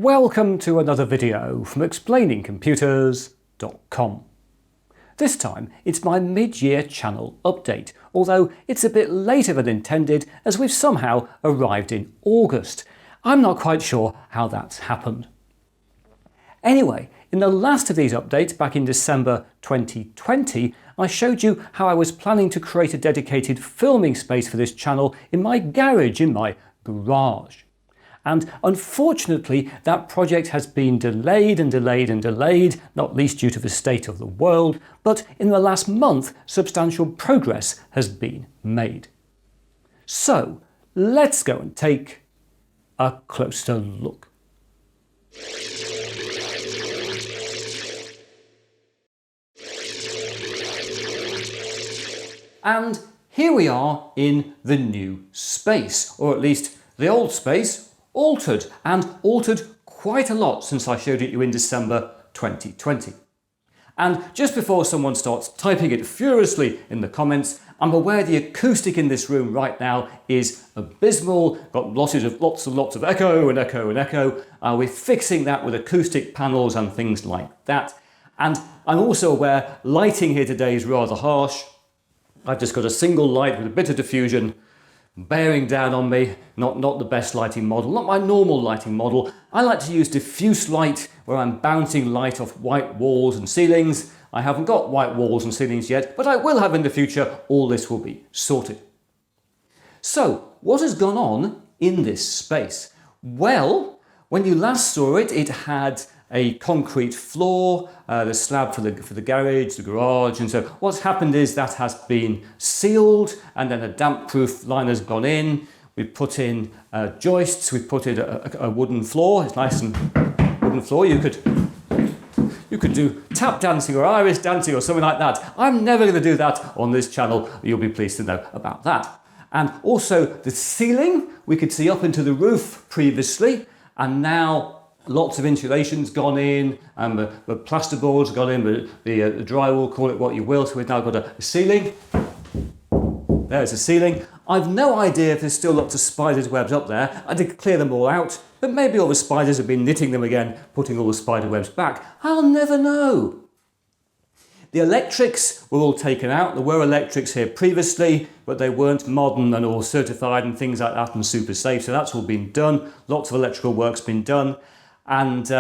Welcome to another video from ExplainingComputers.com. This time it's my mid-year channel update, although it's a bit later than intended as we've somehow arrived in August. I'm not quite sure how that's happened. Anyway, in the last of these updates back in December 2020, I showed you how I was planning to create a dedicated filming space for this channel in my garage, in my garage. And unfortunately, that project has been delayed and delayed and delayed, not least due to the state of the world, but in the last month, substantial progress has been made. So, let's go and take a closer look. And here we are in the new space, or at least the old space, altered, and altered quite a lot since I showed it you in December 2020. And just before someone starts typing it furiously in the comments, I'm aware the acoustic in this room right now is abysmal, got lots of echo and echo and echo. We're fixing that with acoustic panels and things like that. And I'm also aware lighting here today is rather harsh. I've just got a single light with a bit of diffusion bearing down on me, not the best lighting model, not my normal lighting model. I like to use diffuse light where I'm bouncing light off white walls and ceilings. I haven't got white walls and ceilings yet, but I will have in the future. All this will be sorted. So, what has gone on in this space? Well, when you last saw it, it had a concrete floor, the slab for the garage, the garage, and so what's happened is that has been sealed and then a damp-proof line has gone in. We've put in joists, we've put in a wooden floor, it's nice and wooden floor. You could do tap dancing or iris dancing or something like that. I'm never going to do that on this channel, you'll be pleased to know about that. And also the ceiling, we could see up into the roof previously, and now lots of insulation's gone in, and the plasterboard's gone in, the drywall, call it what you will, so we've now got a ceiling. There's a ceiling. I've no idea if there's still lots of spiders' webs up there. I did clear them all out, but maybe all the spiders have been knitting them again, putting all the spider webs back. I'll never know. The electrics were all taken out. There were electrics here previously, but they weren't modern and all certified and things like that and super safe, so that's all been done. Lots of electrical work's been done. And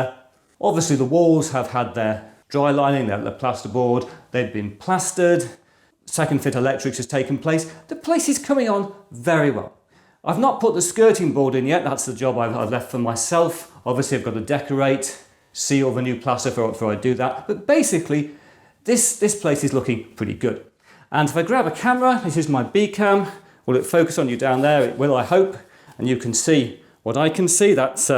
obviously the walls have had their dry lining, their plasterboard, they've been plastered, second fit electrics has taken place. The place is coming on very well. I've not put the skirting board in yet, that's the job I've left for myself. Obviously I've got to decorate, seal the new plaster before I do that, but basically this place is looking pretty good. And if I grab a camera, this is my B cam, will it focus on you down there? It will, I hope, and you can see what I can see. That's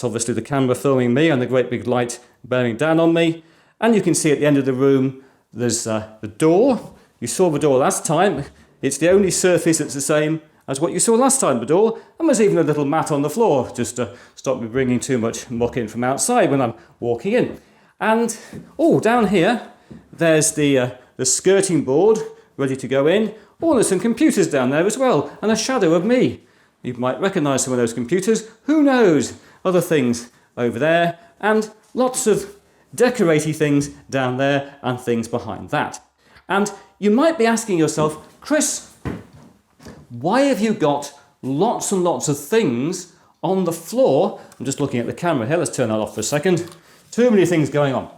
obviously the camera filming me and the great big light bearing down on me. And you can see at the end of the room, there's the door. You saw the door last time. It's the only surface that's the same as what you saw last time, the door. And there's even a little mat on the floor, just to stop me bringing too much muck in from outside when I'm walking in. And, oh, down here, there's the skirting board ready to go in. Oh, there's some computers down there as well, and a shadow of me. You might recognise some of those computers. Who knows? Other things over there, and lots of decoraty things down there and things behind that. And you might be asking yourself, Chris, why have you got lots and lots of things on the floor? I'm just looking at the camera here, let's turn that off for a second. Too many things going on.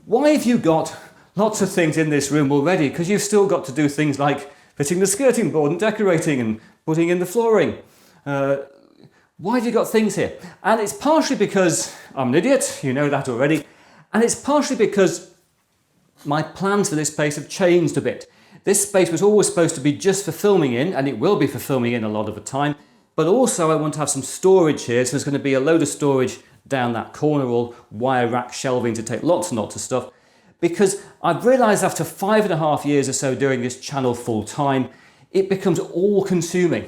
Why have you got lots of things in this room already? Because you've still got to do things like fitting the skirting board and decorating and putting in the flooring. Why have you got things here? And it's partially because I'm an idiot, you know that already, and it's partially because my plans for this space have changed a bit. This space was always supposed to be just for filming in, and it will be for filming in a lot of the time, but also I want to have some storage here, so there's going to be a load of storage down that corner, all wire rack shelving to take lots and lots of stuff, because I've realised after 5.5 years or so doing this channel full time, it becomes all consuming.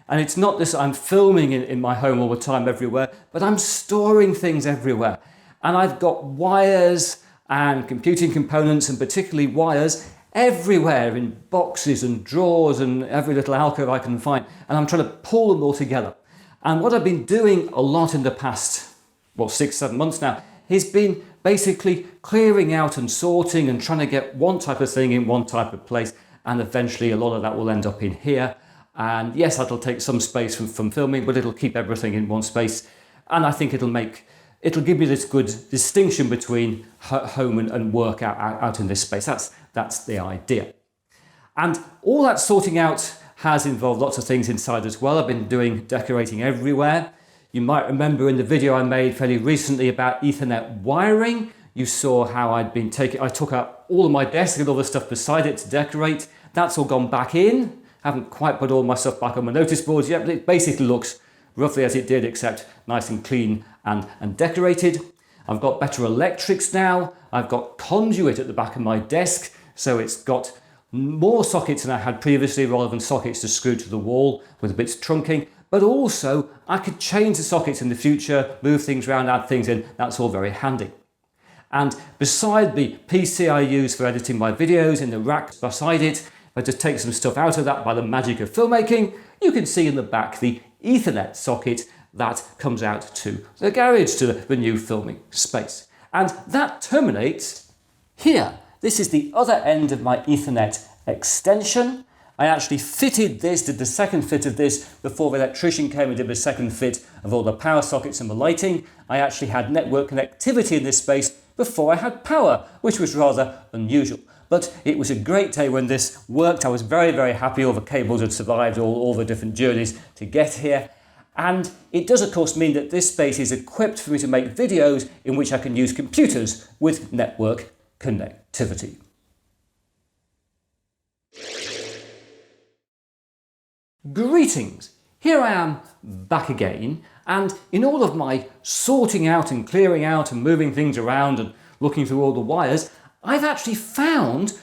And it's not this I'm filming in my home all the time everywhere, but I'm storing things everywhere. And I've got wires and computing components, and particularly wires, everywhere in boxes and drawers and every little alcove I can find. And I'm trying to pull them all together. And what I've been doing a lot in the past well, 6-7 months now, he's been basically clearing out and sorting and trying to get one type of thing in one type of place, and eventually a lot of that will end up in here. And yes, that'll take some space from filming, but it'll keep everything in one space, and I think it'll give you this good distinction between home and work out in this space. That's the idea. And all that sorting out has involved lots of things inside as well. I've been doing decorating everywhere. You might remember in the video I made fairly recently about Ethernet wiring, you saw how I took out all of my desk and all the stuff beside it to decorate. That's all gone back in. Haven't quite put all my stuff back on my notice boards yet, but it basically looks roughly as it did, except nice and clean and decorated. I've got better electrics now. I've got conduit at the back of my desk, so it's got more sockets than I had previously, rather than sockets to screw to the wall with a bit of trunking. But also, I could change the sockets in the future, move things around, add things in. That's all very handy. And beside the PC I use for editing my videos, in the rack beside it, if I just take some stuff out of that by the magic of filmmaking, you can see in the back the Ethernet socket that comes out to the garage, to the new filming space. And that terminates here. This is the other end of my Ethernet extension. I actually fitted this, did the second fit of this before the electrician came and did the second fit of all the power sockets and the lighting. I actually had network connectivity in this space before I had power, which was rather unusual. But it was a great day when this worked. I was very, very happy. All the cables had survived all the different journeys to get here. And it does, of course, mean that this space is equipped for me to make videos in which I can use computers with network connectivity. Greetings! Here I am back again, and in all of my sorting out and clearing out and moving things around and looking through all the wires, I've actually found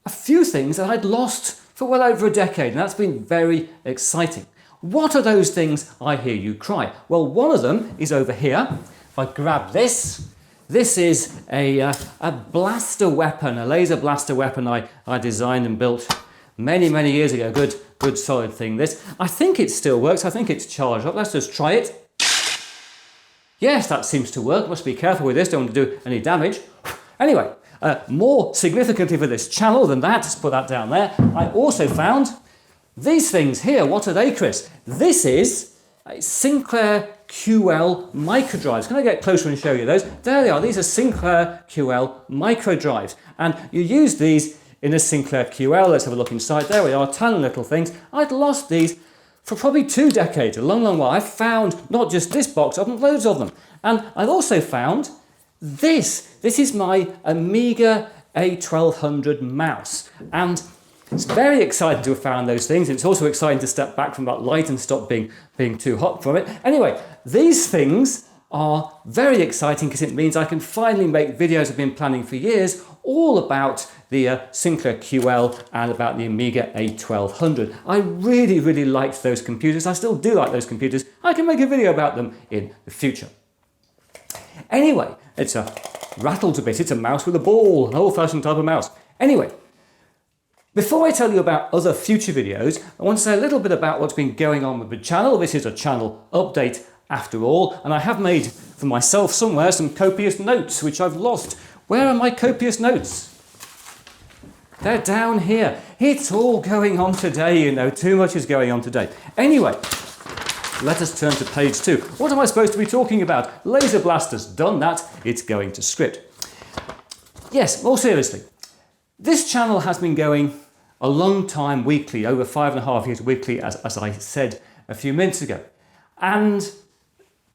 a few things that I'd lost for well over a decade, and that's been very exciting. What are those things, I hear you cry? Well, one of them is over here. If I grab this, this is a blaster weapon, a laser blaster weapon I designed and built many, many years ago. Good solid thing this. I think it still works. I think it's charged up. Let's just try it. Yes, that seems to work. Must be careful with this. Don't want to do any damage. Anyway, more significantly for this channel than that, let's put that down there, I also found these things here. What are they, Chris? This is a Sinclair QL micro drives. Can I get closer and show you those? There they are. These are Sinclair QL micro drives. And you use these in a Sinclair QL. Let's have a look inside. There we are, tiny little things. I'd lost these for probably 2 decades, a long, long while. I've found not just this box, I've found loads of them. And I've also found this. This is my Amiga A1200 mouse. And it's very exciting to have found those things. It's also exciting to step back from that light and stop being too hot from it. Anyway, these things are very exciting because it means I can finally make videos I've been planning for years all about the Sinclair QL and about the Amiga A1200. I really, really liked those computers. I still do like those computers. I can make a video about them in the future. Anyway, it's rattled a bit. It's a mouse with a ball, an old-fashioned type of mouse. Anyway, before I tell you about other future videos, I want to say a little bit about what's been going on with the channel. This is a channel update after all, and I have made for myself somewhere some copious notes which I've lost. Where are my copious notes? They're down here. It's all going on today, you know, too much is going on today. Anyway, let us turn to page 2. What am I supposed to be talking about? Laser blasters. Done that, it's going to script. Yes, more seriously. This channel has been going a long time weekly, over 5.5 years weekly, as I said a few minutes ago. And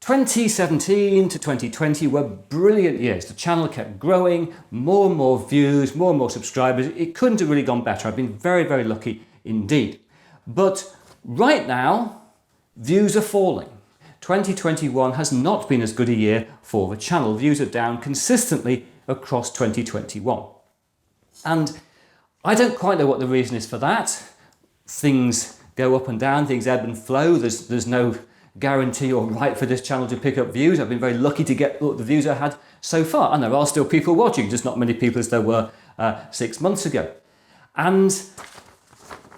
2017 to 2020 were brilliant years. The channel kept growing, more and more views, more and more subscribers. It couldn't have really gone better. I've been very, very lucky indeed. But right now, views are falling. 2021 has not been as good a year for the channel. Views are down consistently across 2021. And I don't quite know what the reason is for that. Things go up and down, things ebb and flow. There's no guarantee or right for this channel to pick up views. I've been very lucky to get the views I had so far. And there are still people watching, just not many people as there were 6 months ago. And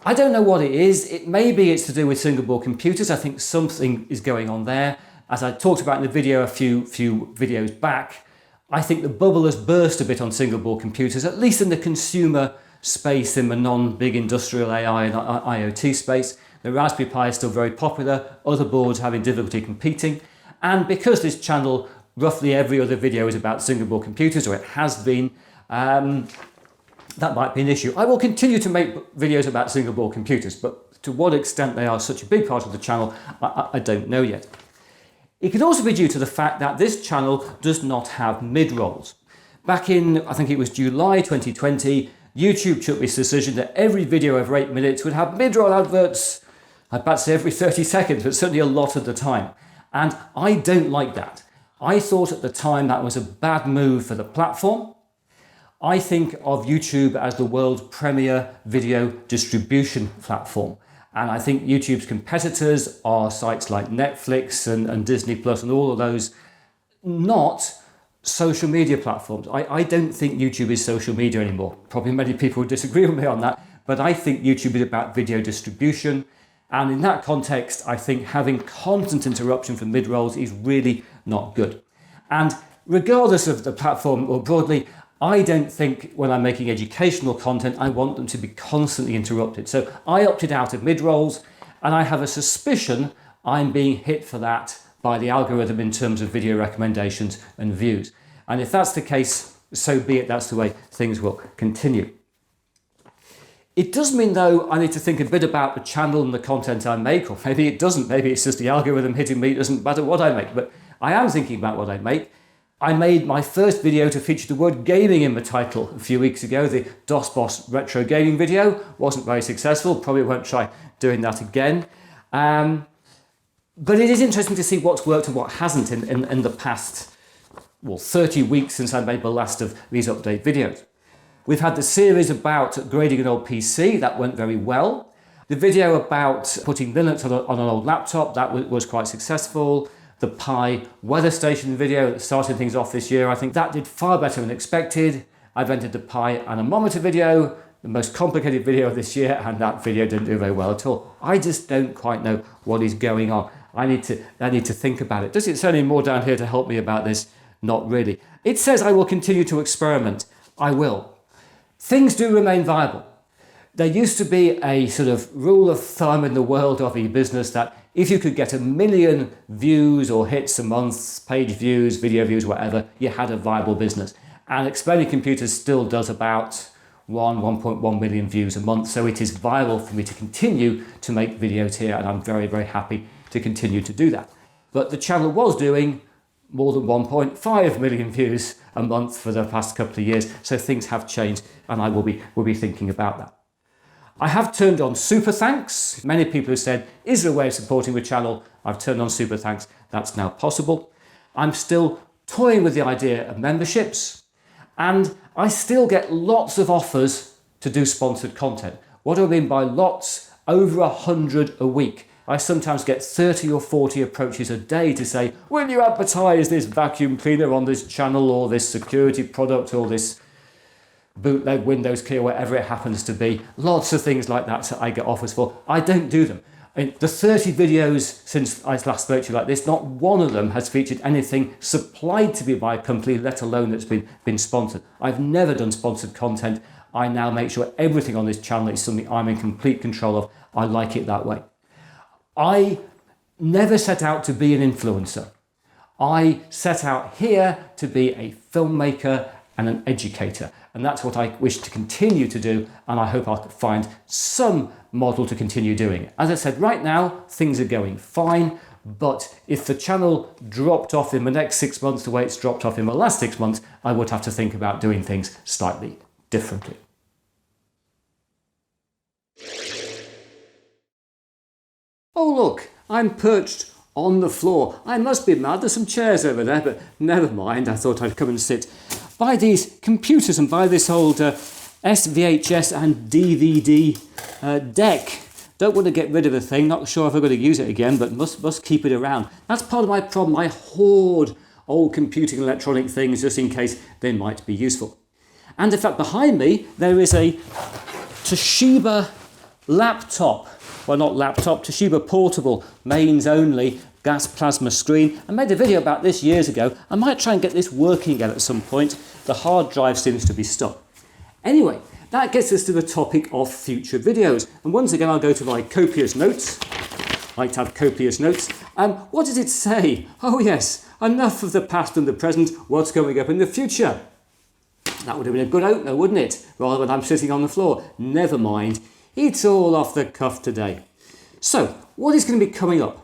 I don't know what it is. Maybe it's to do with single board computers. I think something is going on there. As I talked about in the video a few videos back, I think the bubble has burst a bit on single board computers, at least in the consumer space, in the non-big industrial AI and IoT space. The Raspberry Pi is still very popular, other boards having difficulty competing. And because this channel, roughly every other video is about single board computers, or it has been, that might be an issue. I will continue to make videos about single board computers, but to what extent they are such a big part of the channel, I don't know yet. It could also be due to the fact that this channel does not have mid-rolls. Back in, I think it was July 2020, YouTube took this decision that every video over 8 minutes would have mid-roll adverts, I'd about to say every 30 seconds, but certainly a lot of the time. And I don't like that. I thought at the time that was a bad move for the platform. I think of YouTube as the world's premier video distribution platform. And I think YouTube's competitors are sites like Netflix and Disney Plus and all of those, not social media platforms. I don't think YouTube is social media anymore. Probably many people would disagree with me on that, but I think YouTube is about video distribution. And in that context, I think having constant interruption from mid-rolls is really not good. And regardless of the platform or broadly, I don't think when I'm making educational content, I want them to be constantly interrupted. So I opted out of mid-rolls, and I have a suspicion I'm being hit for that by the algorithm in terms of video recommendations and views. And if that's the case, so be it, that's the way things will continue. It does mean, though, I need to think a bit about the channel and the content I make, or maybe it doesn't, maybe it's just the algorithm hitting me, it doesn't matter what I make, but I am thinking about what I make. I made my first video to feature the word gaming in the title a few weeks ago. The DOSBox retro gaming video wasn't very successful, probably won't try doing that again. But it is interesting to see what's worked and what hasn't in the past, 30 weeks since I made the last of these update videos. We've had the series about upgrading an old PC, that went very well. The video about putting Linux on an old laptop, that was quite successful. The Pi weather station video that started things off this year, I think that did far better than expected. I've entered the Pi Anemometer video, the most complicated video of this year, and that video didn't do very well at all. I just don't quite know what is going on. I need to think about it. Does it say any more down here to help me about this? Not really. It says I will continue to experiment. I will. Things do remain viable. There used to be a sort of rule of thumb in the world of e-business that if you could get 1 million views or hits a month, page views, video views, whatever, you had a viable business. And Explaining Computers still does about 1.1 million views a month. So it is viable for me to continue to make videos here, and I'm very, very happy to continue to do that. But the channel was doing more than 1.5 million views a month for the past couple of years. So things have changed, and I will be thinking about that. I have turned on Super Thanks. Many people have said, is there a way of supporting the channel? I've turned on Super Thanks. That's now possible. I'm still toying with the idea of memberships, and I still get lots of offers to do sponsored content. What do I mean by lots? Over 100 a week. I sometimes get 30 or 40 approaches a day to say, will you advertise this vacuum cleaner on this channel, or this security product, or this bootleg Windows key, or whatever it happens to be. Lots of things like that I get offers for. I don't do them. The 30 videos since I last spoke to you like this, not one of them has featured anything supplied to me by a company, let alone that's been sponsored. I've never done sponsored content. I now make sure everything on this channel is something I'm in complete control of. I like it that way. I never set out to be an influencer. I set out here to be a filmmaker and an educator. And that's what I wish to continue to do, and I hope I'll find some model to continue doing it. As I said, right now, things are going fine, but if the channel dropped off in the next 6 months the way it's dropped off in the last 6 months, I would have to think about doing things slightly differently. Oh look, I'm perched on the floor. I must be mad, there's some chairs over there, but never mind, I thought I'd come and sit by these computers and by this old SVHS and DVD deck. Don't want to get rid of the thing, not sure if I'm going to use it again, but must keep it around. That's part of my problem. I hoard old computing electronic things just in case they might be useful. And in fact, behind me, there is a Toshiba laptop. Well, not laptop, Toshiba portable, mains only, gas plasma screen. I made a video about this years ago. I might try and get this working again at some point. The hard drive seems to be stuck. Anyway, that gets us to the topic of future videos. And once again, I'll go to my copious notes. I like to have copious notes. What does it say? Oh yes, enough of the past and the present, what's coming up in the future? That would have been a good opener, wouldn't it? Rather than I'm sitting on the floor. Never mind, it's all off the cuff today. So, what is going to be coming up?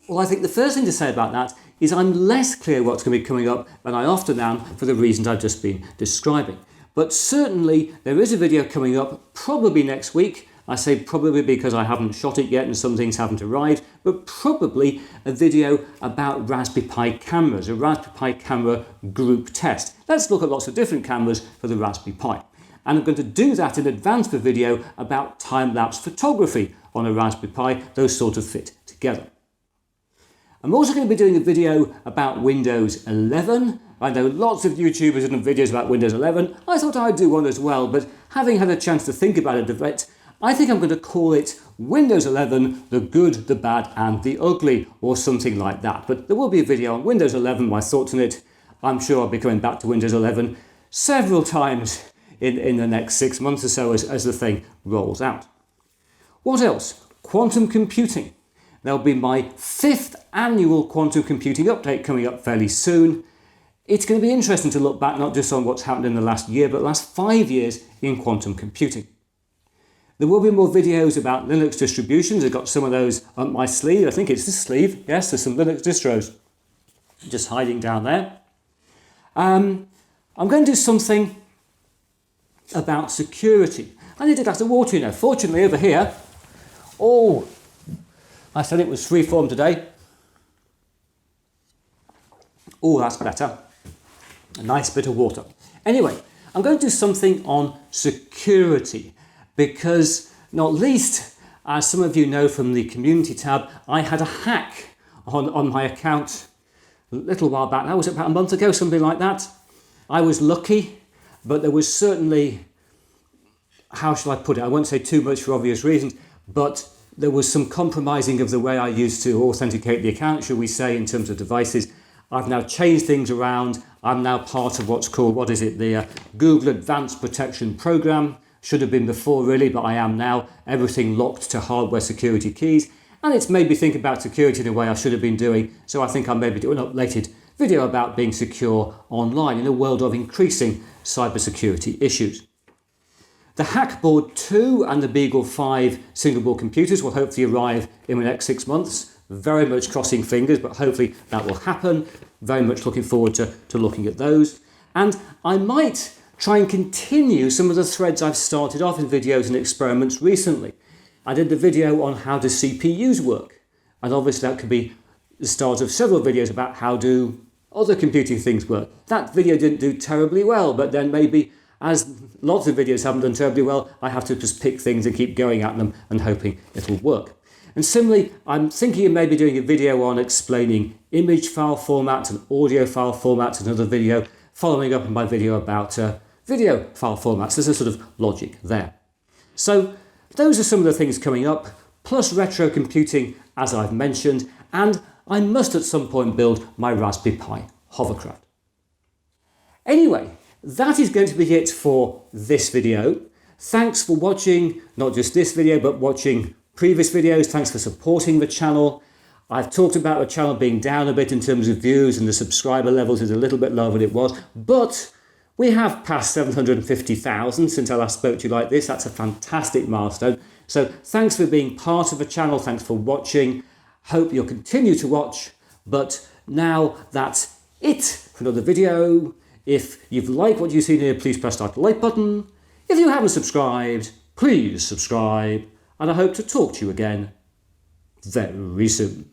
Well, I think the first thing to say about that is I'm less clear what's going to be coming up than I often am for the reasons I've just been describing. But certainly there is a video coming up probably next week. I say probably because I haven't shot it yet and some things haven't arrived, but probably a video about Raspberry Pi cameras, a Raspberry Pi camera group test. Let's look at lots of different cameras for the Raspberry Pi. And I'm going to do that in advance of a video about time-lapse photography on a Raspberry Pi. Those sort of fit together. I'm also going to be doing a video about Windows 11. I know lots of YouTubers have done videos about Windows 11. I thought I'd do one as well, but having had a chance to think about it a bit, I think I'm going to call it Windows 11, the good, the bad and the ugly, or something like that. But there will be a video on Windows 11, my thoughts on it. I'm sure I'll be coming back to Windows 11 several times in the next 6 months or so as the thing rolls out. What else? Quantum computing. There'll be my 5th annual quantum computing update coming up fairly soon. It's going to be interesting to look back not just on what's happened in the last year, but the last 5 years in quantum computing. There will be more videos about Linux distributions. I've got some of those up my sleeve. I think it's the sleeve. Yes, there's some Linux distros just hiding down there. I'm going to do something about security. I need a glass of water, you know. Fortunately, over here, I said it was freeform today. Oh, that's better. A nice bit of water. Anyway, I'm going to do something on security because, not least, as some of you know from the community tab, I had a hack on my account a little while back. That was about a month ago, something like that. I was lucky, but there was certainly, how shall I put it? I won't say too much for obvious reasons, but there was some compromising of the way I used to authenticate the account, shall we say, in terms of devices. I've now changed things around. I'm now part of what's called, the Google Advanced Protection Program. Should have been before really, but I am now. Everything locked to hardware security keys. And it's made me think about security in a way I should have been doing. So I think I may be doing an updated video about being secure online in a world of increasing cybersecurity issues. The Hackboard 2 and the Beagle 5 single board computers will hopefully arrive in the next 6 months. Very much crossing fingers, but hopefully that will happen. Very much looking forward to looking at those. And I might try and continue some of the threads I've started off in videos and experiments recently. I did the video on how do CPUs work. And obviously that could be the start of several videos about how do other computing things work. That video didn't do terribly well, but then maybe, as lots of videos haven't done terribly well, I have to just pick things and keep going at them and hoping it'll work. And similarly, I'm thinking of maybe doing a video on explaining image file formats and audio file formats, another video following up on my video about video file formats. There's a sort of logic there. So those are some of the things coming up, plus retro computing, as I've mentioned, and I must at some point build my Raspberry Pi hovercraft. Anyway, that is going to be it for this video. Thanks for watching, not just this video, but watching previous videos. Thanks for supporting the channel. I've talked about the channel being down a bit in terms of views and the subscriber levels is a little bit lower than it was, but we have passed 750,000 since I last spoke to you like this. That's a fantastic milestone. So thanks for being part of the channel. Thanks for watching. Hope you'll continue to watch. But now that's it for another video. If you've liked what you've seen here, please press that like button. If you haven't subscribed, please subscribe. And I hope to talk to you again very soon.